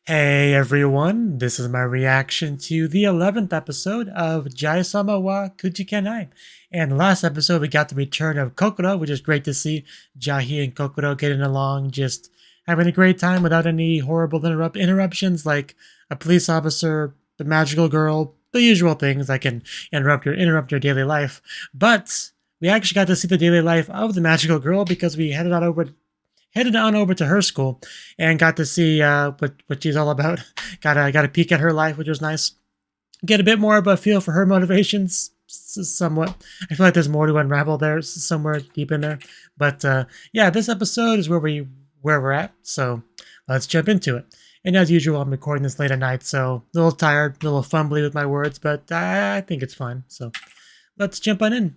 Hey everyone, this is my reaction to the 11th episode of Jahy-sama wa Kujikenai. And last episode we got the return of Kokoro, which is great to see Jahy and Kokoro getting along, just having a great time without any horrible interruptions like a police officer, the magical girl, the usual things that can interrupt your daily life. But we actually got to see the daily life of the magical girl because we headed on over to her school and got to see what she's all about. Got a peek at her life, which was nice. Get a bit more of a feel for her motivations, somewhat. I feel like there's more to unravel there, somewhere deep in there. But yeah, this episode is where we're at. So let's jump into it. And as usual, I'm recording this late at night, so a little tired, a little fumbly with my words, but I think it's fine. So let's jump on in.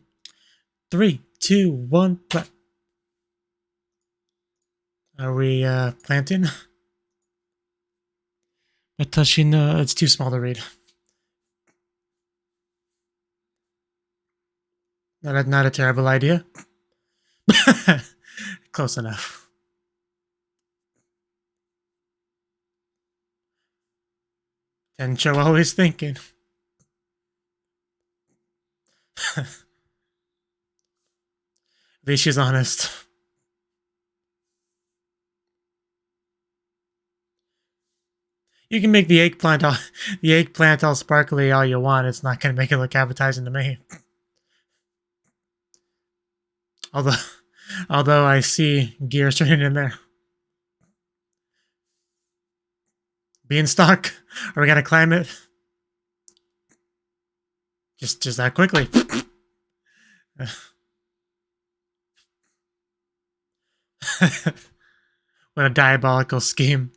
3, 2, 1, play. Are we planting? Watashi no, it's too small to read. Not a terrible idea. Close enough. Tencho always thinking. At least she's honest. You can make the eggplant all sparkly all you want. It's not going to make it look appetizing to me. Although I see gears turning in there. Beanstalk? Are we gonna climb it? Just that quickly. What a diabolical scheme.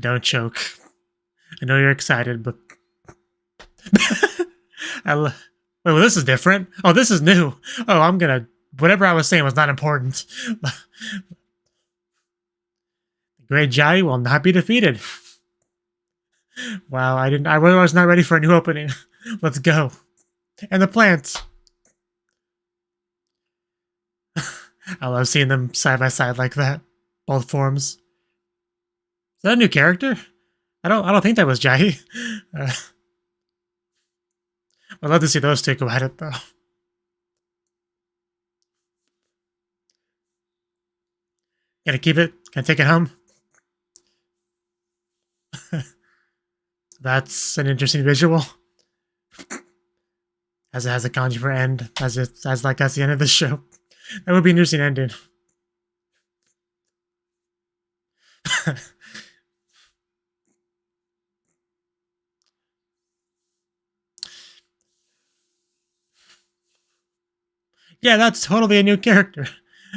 Don't choke. I know you're excited, but wait, well, this is different. Oh, this is new. Oh, whatever I was saying was not important. Great Jahy will not be defeated. Wow, I was not ready for a new opening. Let's go. And the plants. I love seeing them side by side like that. Both forms. Is that a new character? I don't think that was Jahy. I'd love to see those two go at it though. Gotta keep it? Can I take it home? That's an interesting visual. As it has a kanji for end, as like that's the end of the show. That would be an interesting ending. Yeah, that's totally a new character.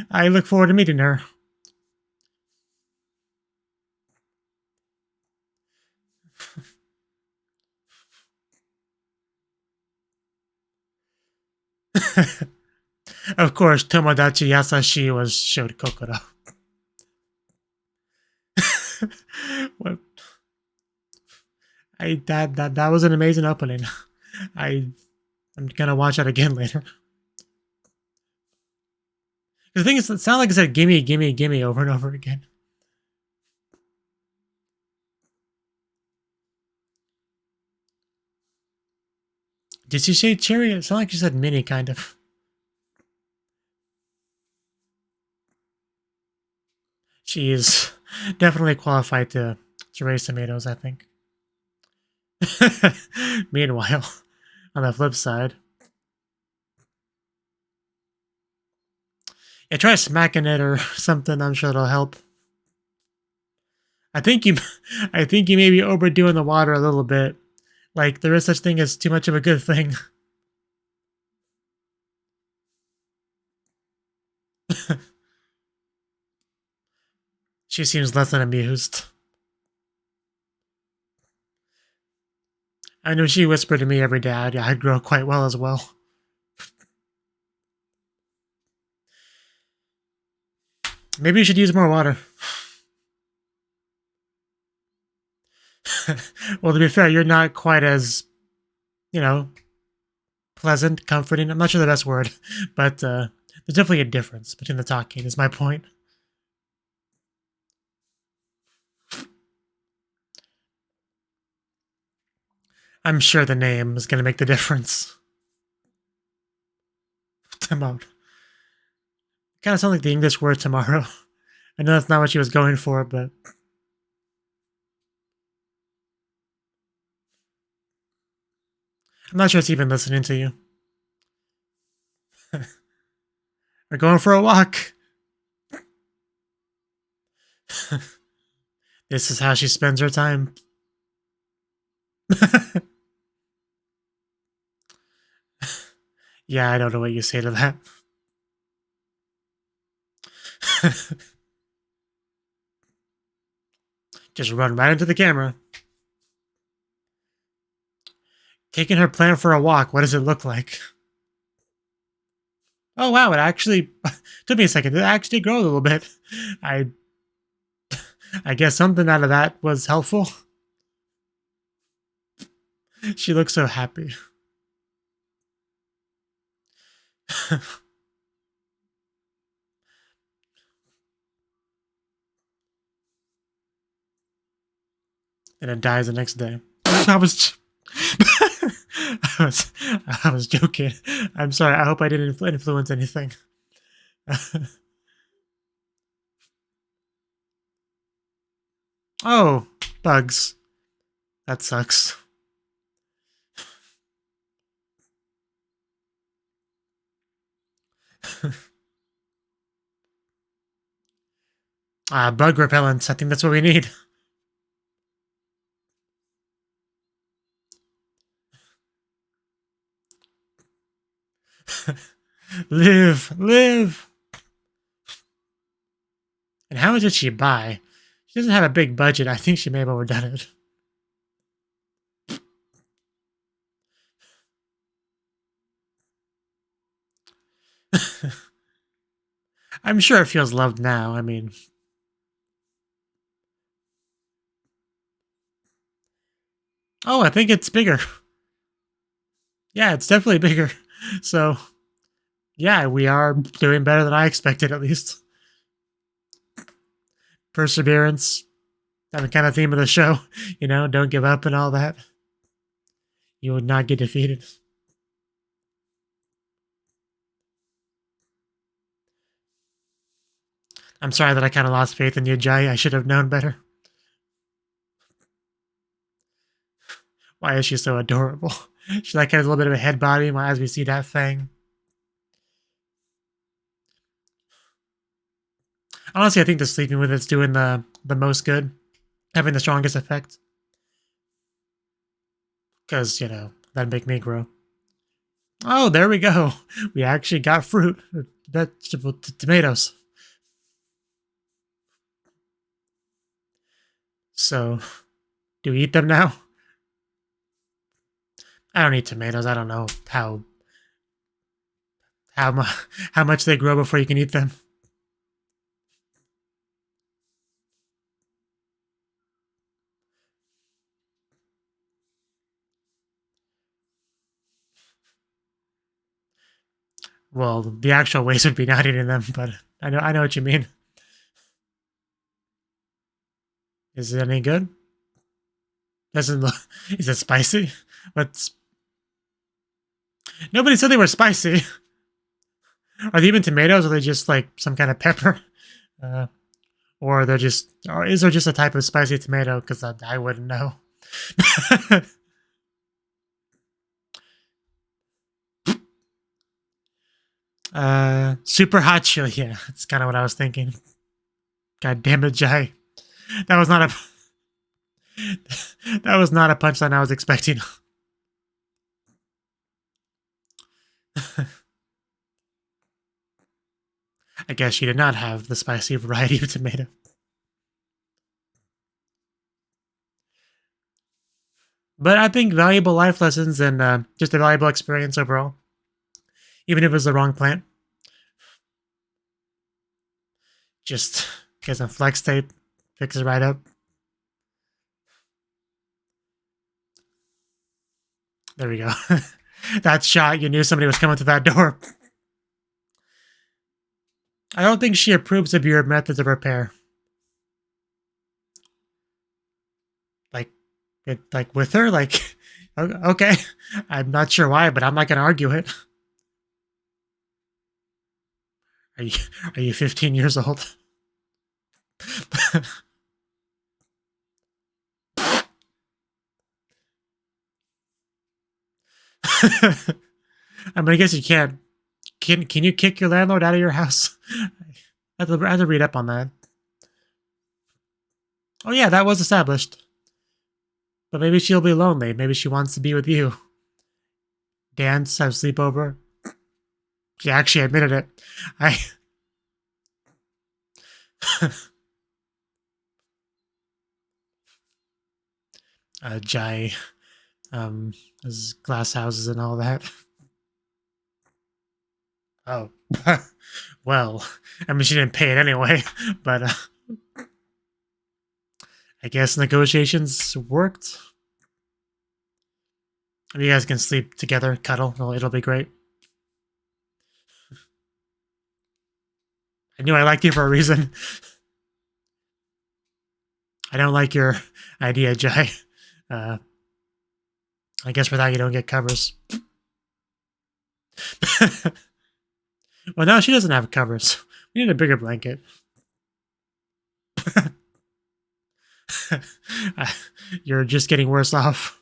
I look forward to meeting her. Of course, Tomodachi Yasashi was showed Kokoro. What? That was an amazing opening. I'm gonna watch that again later. The thing is, it sounded like it said "gimme, gimme, gimme" over and over again. Did she say cherry? It sounded like she said mini, kind of. She is definitely qualified to raise tomatoes, I think. Meanwhile, on the flip side, yeah, try smacking it or something. I'm sure it'll help. I think you may be overdoing the water a little bit. Like there is such thing as too much of a good thing. She seems less than amused. I know she whispered to me every day I'd grow quite well as well. Maybe you should use more water. Well, to be fair, you're not quite as, pleasant, comforting. I'm not sure the best word, but there's definitely a difference between the talking, is my point. I'm sure the name is going to make the difference. Tomorrow. Kind of sounds like the English word tomorrow. I know that's not what she was going for, but... I'm not sure it's even listening to you. We're going for a walk. This is how she spends her time. Yeah, I don't know what you say to that. Just run right into the camera. Taking her plant for a walk, what does it look like? Oh wow, it actually took me a second. It actually grew a little bit. I guess something out of that was helpful. She looks so happy. And it dies the next day. I was joking. I'm sorry. I hope I didn't influence anything. Oh, bugs. That sucks. Bug repellents. I think that's what we need. Live, live. And how much did she buy? She doesn't have a big budget. I think she may have overdone it. I'm sure it feels loved now. I mean... Oh, I think it's bigger. Yeah, it's definitely bigger. So, yeah, we are doing better than I expected, at least. Perseverance. That's the kind of theme of the show. You know, don't give up and all that. You would not get defeated. I'm sorry that I kind of lost faith in you, Jahy. I should have known better. Why is she so adorable? She like has a little bit of a head body as we see that thing. Honestly, I think the sleeping with it's doing the most good. Having the strongest effect. Because, you know, that'd make me grow. Oh, there we go. We actually got fruit. Vegetable tomatoes. So, do we eat them now? I don't eat tomatoes. I don't know how much they grow before you can eat them. Well, the actual waste would be not eating them, but I know what you mean. Is it any good? Doesn't look. Is it spicy? What's... Nobody said they were spicy. Are they even tomatoes, or are they just like some kind of pepper? Or they're just... Or is there just a type of spicy tomato? Because I wouldn't know. Super hot chili. Yeah, that's kind of what I was thinking. God damn it, Jahy. That was not a... That was not a punchline I was expecting. I guess she did not have the spicy variety of tomato. But I think valuable life lessons and just a valuable experience overall. Even if it was the wrong plant. Just get some flex tape, fix it right up. There we go. That shot, you knew somebody was coming through that door. I don't think she approves of your methods of repair. Like with her? Like, Okay. I'm not sure why, but I'm not gonna argue it. Are you are you 15 years old? I mean, I guess you can't. Can you kick your landlord out of your house? I have to read up on that. Oh yeah, that was established. But maybe she'll be lonely. Maybe she wants to be with you. Dance, have sleepover. She actually admitted it. I. Jai, his glass houses and all that. Oh, well, I mean, she didn't pay it anyway, but I guess negotiations worked. If you guys can sleep together, cuddle, it'll be great. I knew I liked you for a reason. I don't like your idea, Jai. I guess for that you don't get covers. Well, now she doesn't have covers. We need a bigger blanket. You're just getting worse off.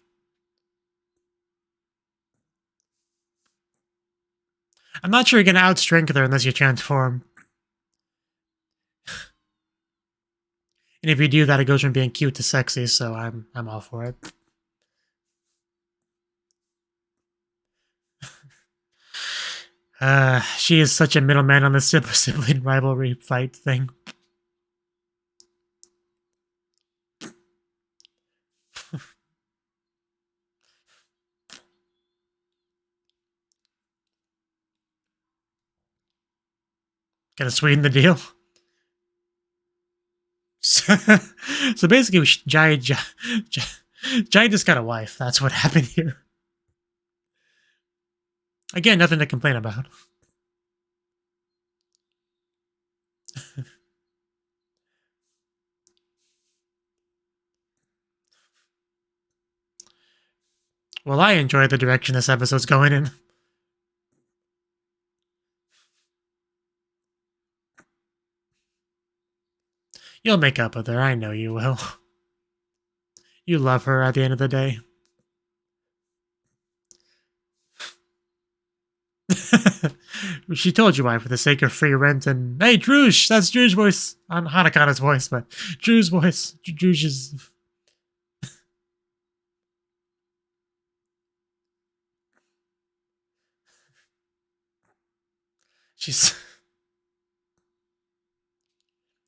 I'm not sure you're gonna outstrength her unless you transform. And if you do that, it goes from being cute to sexy, so I'm all for it. She is such a middleman on the sibling rivalry fight thing. Gonna sweeten the deal. So basically, Jai just got a wife. That's what happened here. Again, nothing to complain about. Well, I enjoy the direction this episode's going in. You'll make up with her. I know you will. You love her at the end of the day. She told you why, for the sake of free rent and... Hey, Druge! That's Druge's voice. On Hanakana's voice, but Druge's voice. Druge is... She's...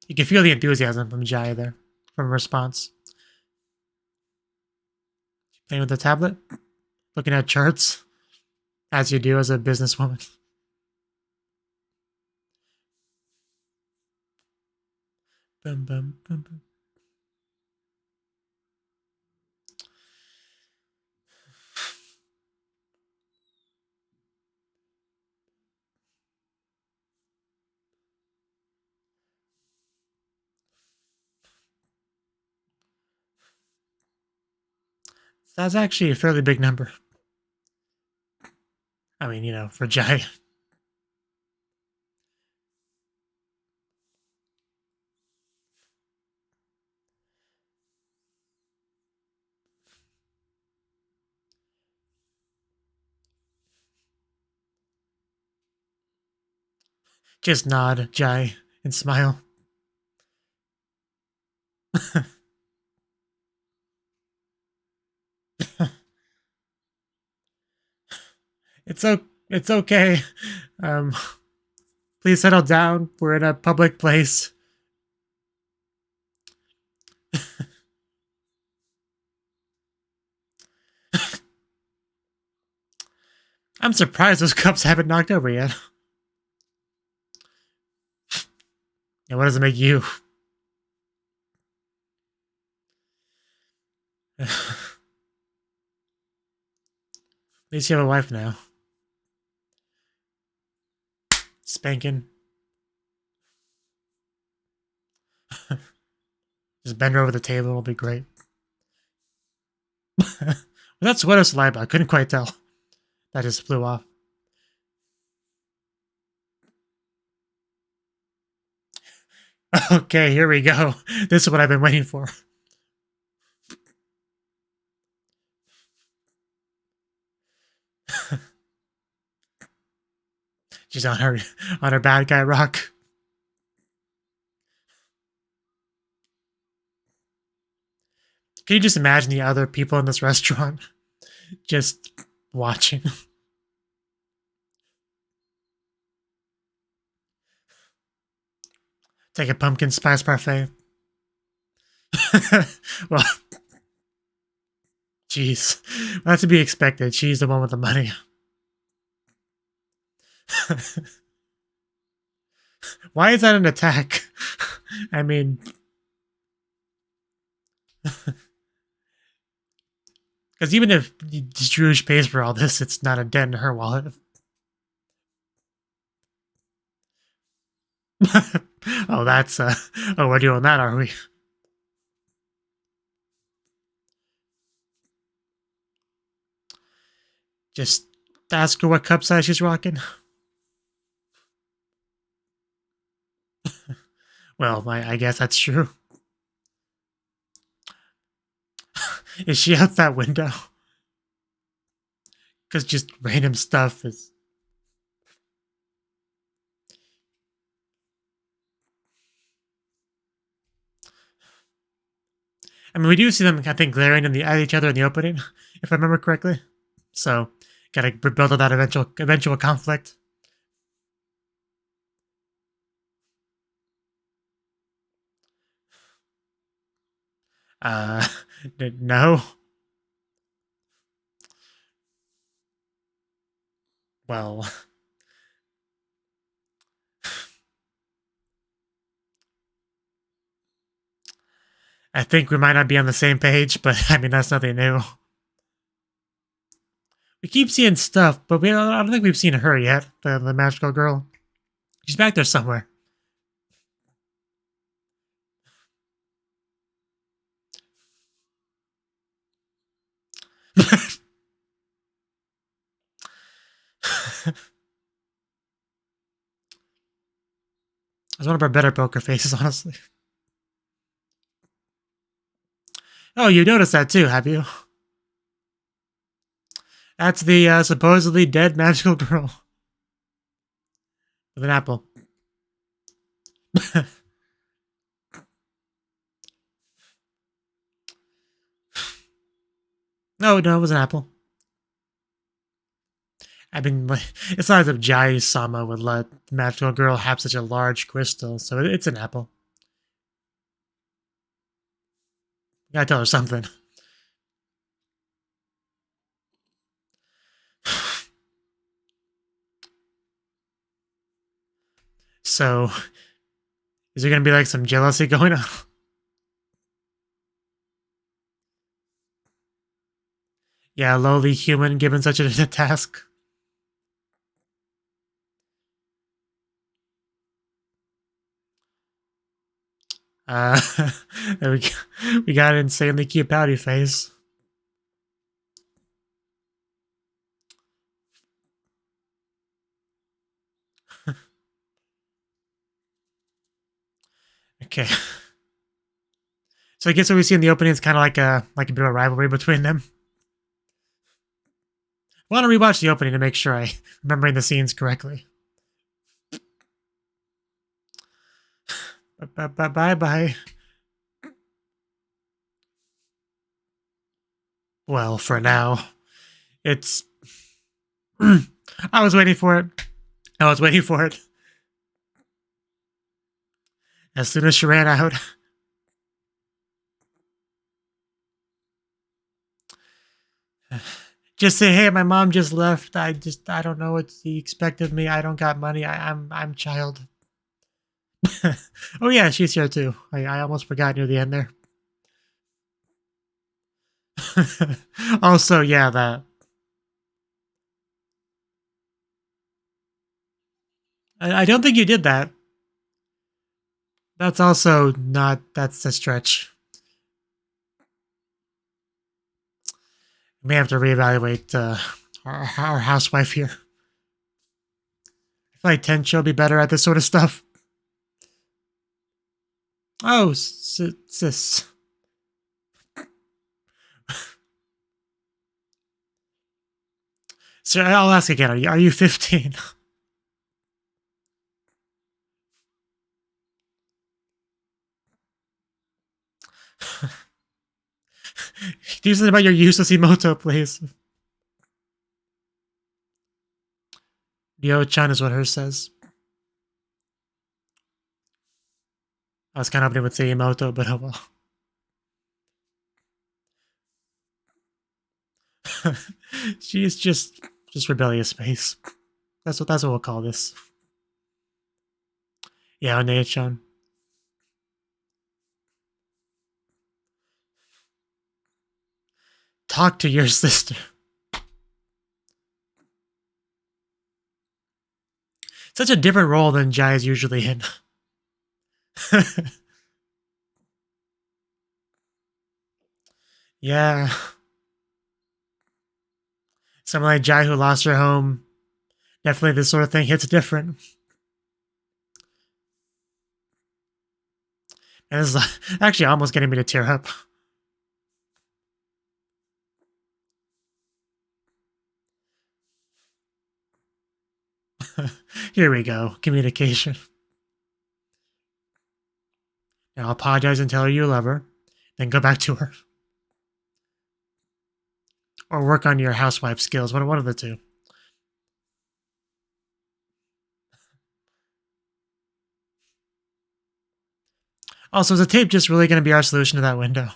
You can feel the enthusiasm from Jai there, from her response. Playing with the tablet, looking at charts, as you do as a businesswoman. Bum, bum, bum, bum. That's actually a fairly big number. I mean, you know, for Jai. Just nod, Jai, and smile. It's okay. Um, please settle down. We're in a public place. I'm surprised those cups haven't knocked over yet. And what does it make you? At least you have a wife now. Spanking. Just bend her over the table, it'll be great. That's what a saliva. I couldn't quite tell. That just flew off. Okay, here we go. This is what I've been waiting for. She's on her bad guy rock. Can you just imagine the other people in this restaurant just watching? Take a pumpkin spice parfait. Well, jeez. That's to be expected. She's the one with the money. Why is that an attack? I mean... Because even if Druge pays for all this, it's not a dent in her wallet. Oh, that's, oh, we're doing that, are we? Just ask her what cup size she's rocking. Well, I guess that's true. Is she out that window? Because just random stuff is... I mean, we do see them, I think, glaring at each other in the opening, if I remember correctly. So, gotta build up that eventual conflict. No. Well... I think we might not be on the same page, but I mean, that's nothing new. We keep seeing stuff, but I don't think we've seen her yet, the magical girl. She's back there somewhere. It's one of our better poker faces, honestly. Oh, you noticed that too, have you? That's the supposedly dead magical girl. With an apple. No, it was an apple. I mean, it's not as if Jahy-sama would let the magical girl have such a large crystal, so it's an apple. Gotta tell her something. So, is there gonna be like some jealousy going on? Yeah, lowly human given such a task. There we got an insanely cute pouty face. Okay. So I guess what we see in the opening is kind of like a bit of a rivalry between them. I want to rewatch the opening to make sure I'm remembering the scenes correctly. Bye-bye. Well, for now, it's... I was waiting for it. As soon as she ran out... Just say, hey, my mom just left. I don't know what he expected of me. I don't got money. I'm child. Oh yeah, she's here too. I almost forgot near the end there. Also, yeah, that. I don't think you did that. That's also not. That's a stretch. We may have to reevaluate our housewife here. I feel like Tencho will be better at this sort of stuff. Oh, sis. So I'll ask again. Are you 15? Do something about your useless emoto, please. Ryo-chan is what hers says. I was kind of hoping it would say emoto, but oh well. She's just rebellious face. That's what we'll call this. Yeah, Onei-chan. Talk to your sister. Such a different role than Jai is usually in. Yeah. Someone like Jai who lost her home. Definitely this sort of thing hits different. And this is actually almost getting me to tear up. Here we go. Communication. Now apologize and tell her you love her. Then go back to her. Or work on your housewife skills. One of the two. Also, is the tape just really going to be our solution to that window?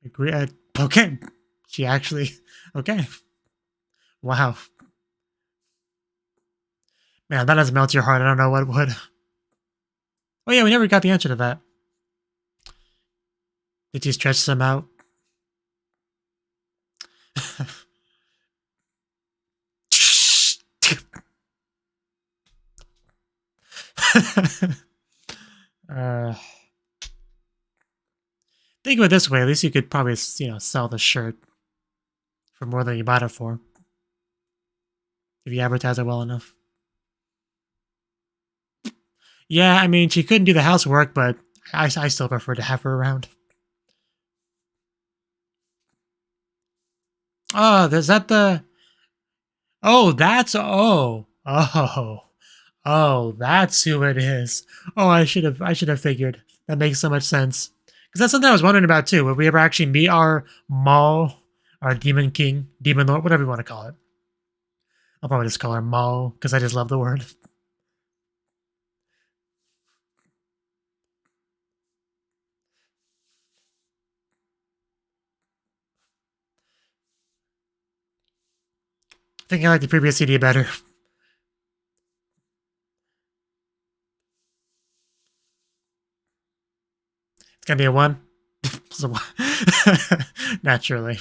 Agree. Okay. She actually... Okay. Wow. Man, that doesn't melt your heart. I don't know what would. Oh yeah, we never got the answer to that. Did you stretch them out? Think of it this way, at least you could probably, sell the shirt for more than you bought it for. If you advertise it well enough. Yeah, I mean, she couldn't do the housework, but I still prefer to have her around. Oh, is that the... Oh, that's... Oh, that's who it is. Oh, I should have figured. That makes so much sense. Because that's something I was wondering about too. Would we ever actually meet our Maul, our Demon King, Demon Lord, whatever you want to call it? I'll probably just call her Maul because I just love the word. I think I like the previous CD better. It's gonna be a 1. Naturally.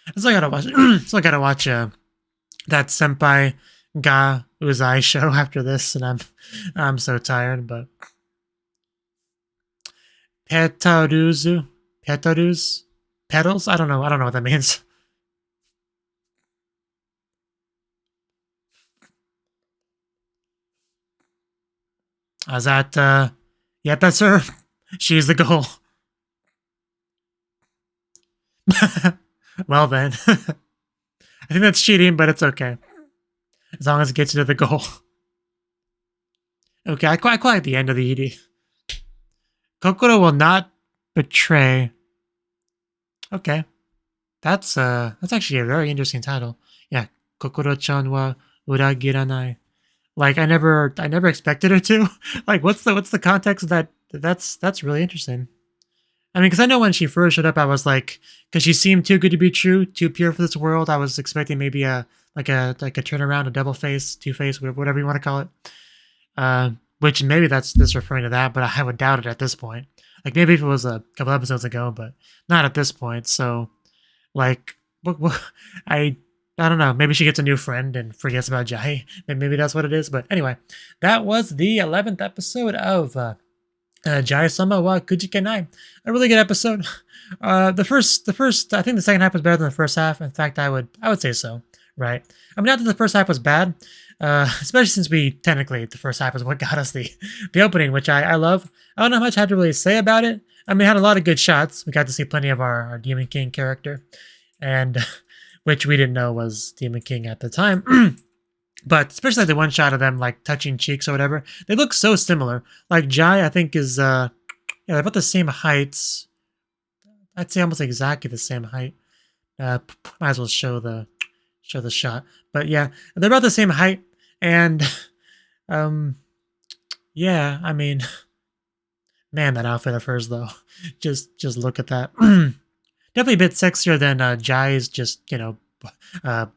I still gotta watch that Senpai Ga Uzai show after this, and I'm so tired, but Petals? I don't know what that means. Is that yep, that's her. She's the goal. Well then. I think that's cheating, but it's okay. As long as it gets you to the goal. Okay, I quite like the end of the ED. Kokoro will not betray. Okay. That's actually a very interesting title. Yeah. Kokoro-chan wa uragiranai. Like I never expected her to. Like what's the context of that? That's really interesting. I mean, because I know when she first showed up, I was like, because she seemed too good to be true, too pure for this world. I was expecting maybe a turnaround, a double face, two face, whatever you want to call it. which maybe that's this referring to that, but I would doubt it at this point. Like maybe if it was a couple episodes ago, but not at this point. So like, I don't know. Maybe she gets a new friend and forgets about Jahy. Maybe that's what it is. But anyway, that was the 11th episode of Jahy-sama wa Kujikenai. A really good episode. The first, I think the second half was better than the first half. In fact, I would say so. Right? I mean, not that the first half was bad, especially since the first half is what got us the opening, which I love. I don't know how much I have to really say about it. I mean, it had a lot of good shots. We got to see plenty of our Demon King character, and which we didn't know was Demon King at the time. But especially like the one shot of them like touching cheeks or whatever, they look so similar. Like Jai, I think is yeah, they're about the same heights. I'd say almost exactly the same height. Might as well show the shot. But yeah, they're about the same height, and yeah, I mean, man, that outfit of hers though, just look at that. Definitely a bit sexier than Jai's just,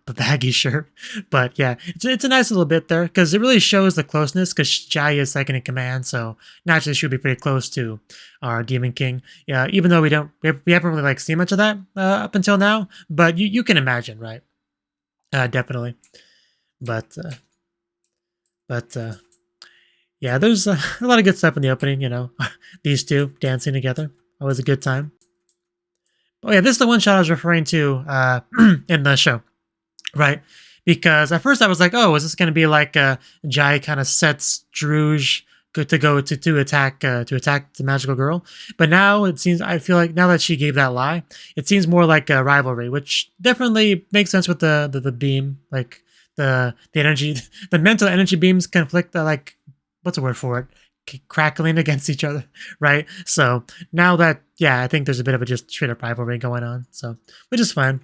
baggy shirt. But yeah, it's a nice little bit there because it really shows the closeness because Jai is second in command, so naturally she would be pretty close to our Demon King. Yeah, even though we haven't really like seen much of that up until now, but you can imagine, right? Definitely. But yeah, there's a lot of good stuff in the opening. These two dancing together, always a good time. Oh yeah, this is the one shot I was referring to in the show, right? Because at first I was like, oh, is this going to be like Jai kind of sets Druge to go to attack the magical girl? But now it seems, I feel like now that she gave that lie, it seems more like a rivalry, which definitely makes sense with the beam, like the energy, the mental energy beams conflict. Like, what's the word for it? Crackling against each other, right? So now that, yeah, I think there's a bit of a just straight up rivalry going on, so which is fine.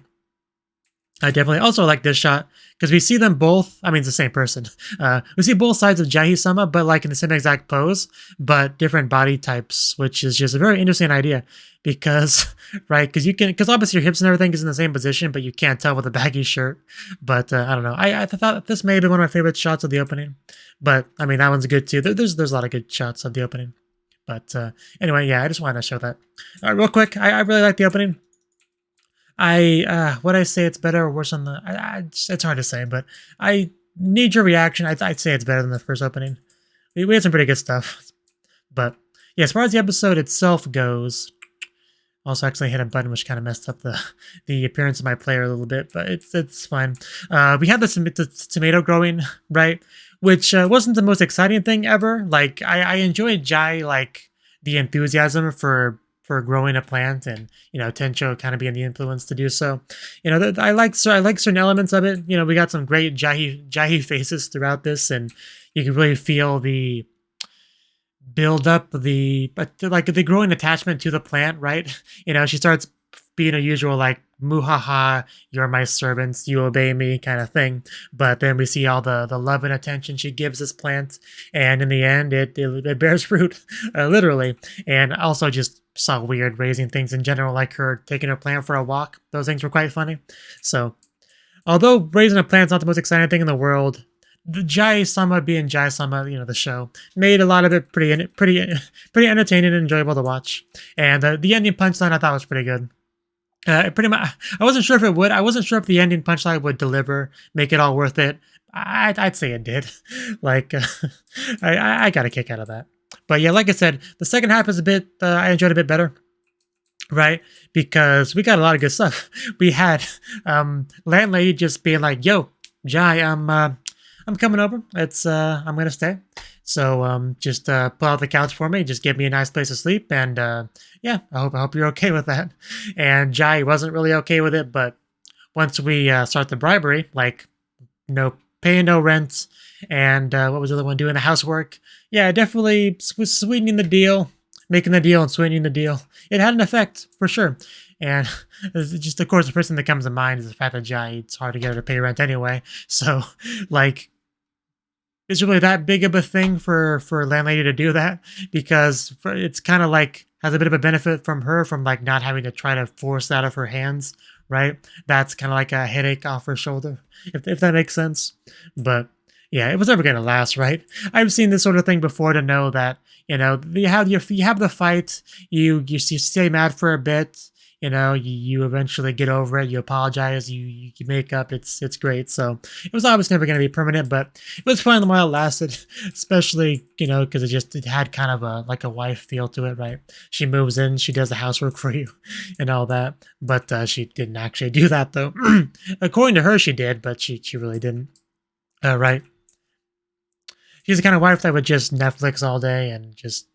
I definitely also like this shot because we see them both. I mean, it's the same person. We see both sides of Jahy-sama, but like in the same exact pose, but different body types, which is just a very interesting idea because, right? Because obviously your hips and everything is in the same position, but you can't tell with a baggy shirt. But I don't know. I thought this may have been one of my favorite shots of the opening. But I mean, that one's good too. There's a lot of good shots of the opening. But anyway, yeah, I just wanted to show that. Real quick, I really like the opening. Would I say it's better or worse on the? It's hard to say, but I need your reaction. I'd say it's better than the first opening. We had some pretty good stuff, but yeah, as far as the episode itself goes, also actually hit a button which kind of messed up the appearance of my player a little bit, but it's fine. We had the tomato growing, right, which wasn't the most exciting thing ever. Like I enjoyed Jai, like the enthusiasm for growing a plant, and Tencho kind of being the influence to do so. I like certain elements of it. We got some great Jahy faces throughout this, and you can really feel the build up, the growing attachment to the plant, right? She starts being a usual like muhaha, you're my servants, you obey me kind of thing. But then we see all the love and attention she gives this plant, and in the end it bears fruit, literally. And also just saw weird raising things in general, like her taking her plant for a walk. Those things were quite funny. So although raising a plant's not the most exciting thing in the world, the Jahy-sama being Jahy-sama, the show, made a lot of it pretty entertaining and enjoyable to watch. And the ending punchline I thought was pretty good. Pretty much, I wasn't sure if it would. I wasn't sure if the ending punchline would deliver, make it all worth it. I'd say it did. Like, I got a kick out of that. But yeah, like I said, the second half is a bit, I enjoyed a bit better, right? Because we got a lot of good stuff. We had landlady just being like, "Yo, Jai, I'm coming over. I'm gonna stay. So just pull out the couch for me. Just give me a nice place to sleep. And yeah, I hope you're okay with that." And Jai wasn't really okay with it, but once we start the bribery, like paying no rent, and what was the other one, doing the housework? Yeah, definitely was sweetening the deal, making the deal and sweetening the deal. It had an effect for sure. And just, of course, the first thing that comes to mind is the fact that Jai, it's hard to get her to pay rent anyway. So, like, is really that big of a thing for landlady to do that? Because it's kind of like has a bit of a benefit from her, from like not having to try to force that out of her hands, right? That's kind of like a headache off her shoulder, if that makes sense. But Yeah, it was never gonna last, right? I've seen this sort of thing before to know that, you have the fight, you stay mad for a bit, you eventually get over it, you apologize, you make up, it's great. So it was obviously never gonna be permanent, but it was fun while it lasted, especially, because it had kind of a wife feel to it, right? She moves in, she does the housework for you and all that. But she didn't actually do that though. According to her, she did, but she really didn't. Right. She's the kind of wife that would just Netflix all day and just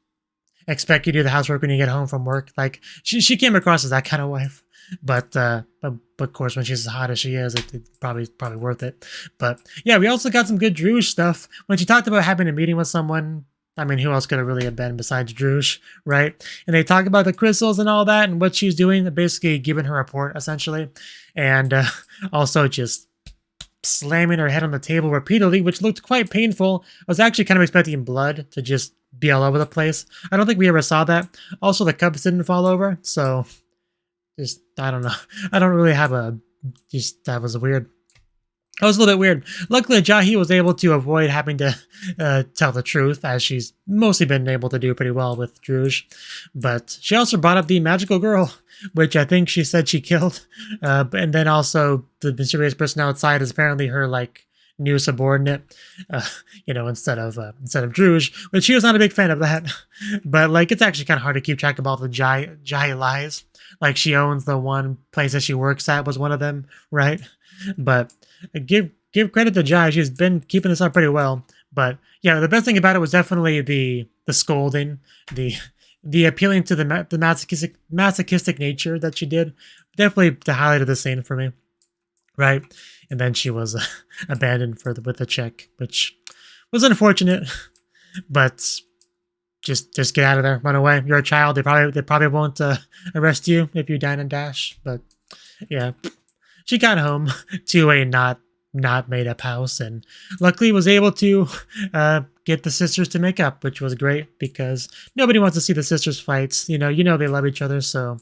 expect you to do the housework when you get home from work. Like she came across as that kind of wife. But of course, when she's as hot as she is, it's probably worth it. But yeah, we also got some good Druge stuff. When she talked about having a meeting with someone, I mean, who else could it really have been besides Druge, right? And they talk about the crystals and all that and what she's doing, basically giving her report, essentially. And also just slamming her head on the table repeatedly, which looked quite painful. I was actually kind of expecting blood to just be all over the place. I don't think we ever saw that. Also, the cups didn't fall over, so just, I don't know. I don't really have that was weird. That was a little bit weird. Luckily, Jahy was able to avoid having to tell the truth, as she's mostly been able to do pretty well with Druge. But she also brought up the magical girl, which I think she said she killed. And then also the mysterious person outside is apparently her new subordinate, instead of Druge, which she was not a big fan of that. But it's actually kind of hard to keep track of all the Jahy lies. Like she owns the one place that she works at was one of them, right? But give credit to Jahy. She's been keeping this up pretty well. But yeah, the best thing about it was definitely the scolding, the appealing to the masochistic nature that she did. Definitely the highlight of the scene for me, right? And then she was abandoned with the check, which was unfortunate. But just get out of there, run away. You're a child. They probably won't arrest you if you dine and dash. But yeah. She got home to a not made up house, and luckily was able to get the sisters to make up, which was great because nobody wants to see the sisters fights. They love each other, so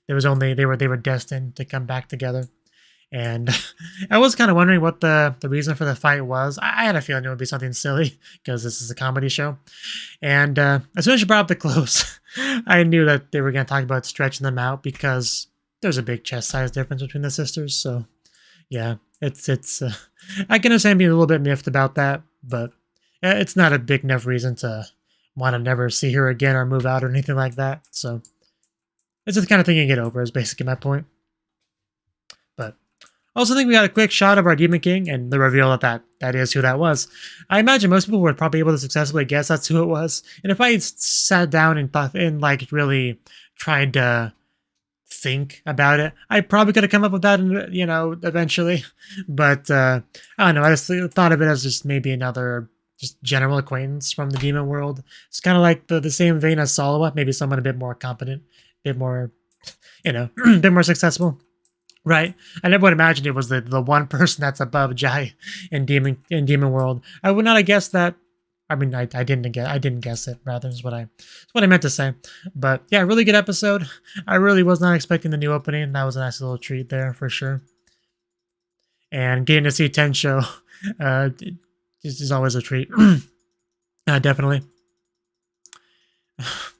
they were destined to come back together. And I was kind of wondering what the reason for the fight was. I had a feeling it would be something silly because this is a comedy show. And as soon as she brought up the clothes, I knew that they were going to talk about stretching them out because there's a big chest size difference between the sisters. So yeah, it's I can understand being a little bit miffed about that, but it's not a big enough reason to want to never see her again or move out or anything like that. So it's the kind of thing you get over is basically my point. But I also think we got a quick shot of our Demon King and the reveal that is who that was. I imagine most people were probably able to successfully guess that's who it was. And if I sat down and thought and really tried to think about it, I probably could have come up with that, eventually. But I don't know. I just thought of it as just maybe another just general acquaintance from the demon world. It's kind of like the same vein as Salawa, maybe someone a bit more competent, a bit more, a bit more successful. Right, I never would imagine it was the one person that's above Jahy in demon world. I would not have guessed that. I mean, I didn't guess it. Rather, is what I meant to say. But yeah, really good episode. I really was not expecting the new opening. That was a nice little treat there for sure. And getting to see Tensho is always a treat. Definitely.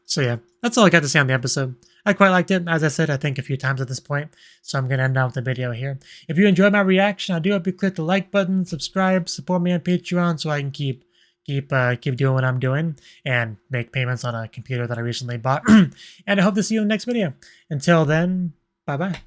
So yeah, that's all I got to say on the episode. I quite liked it. As I said, I think a few times at this point. So I'm going to end off the video here. If you enjoyed my reaction, I do hope you click the like button, subscribe, support me on Patreon so I can keep doing what I'm doing and make payments on a computer that I recently bought. And I hope to see you in the next video. Until then, bye-bye.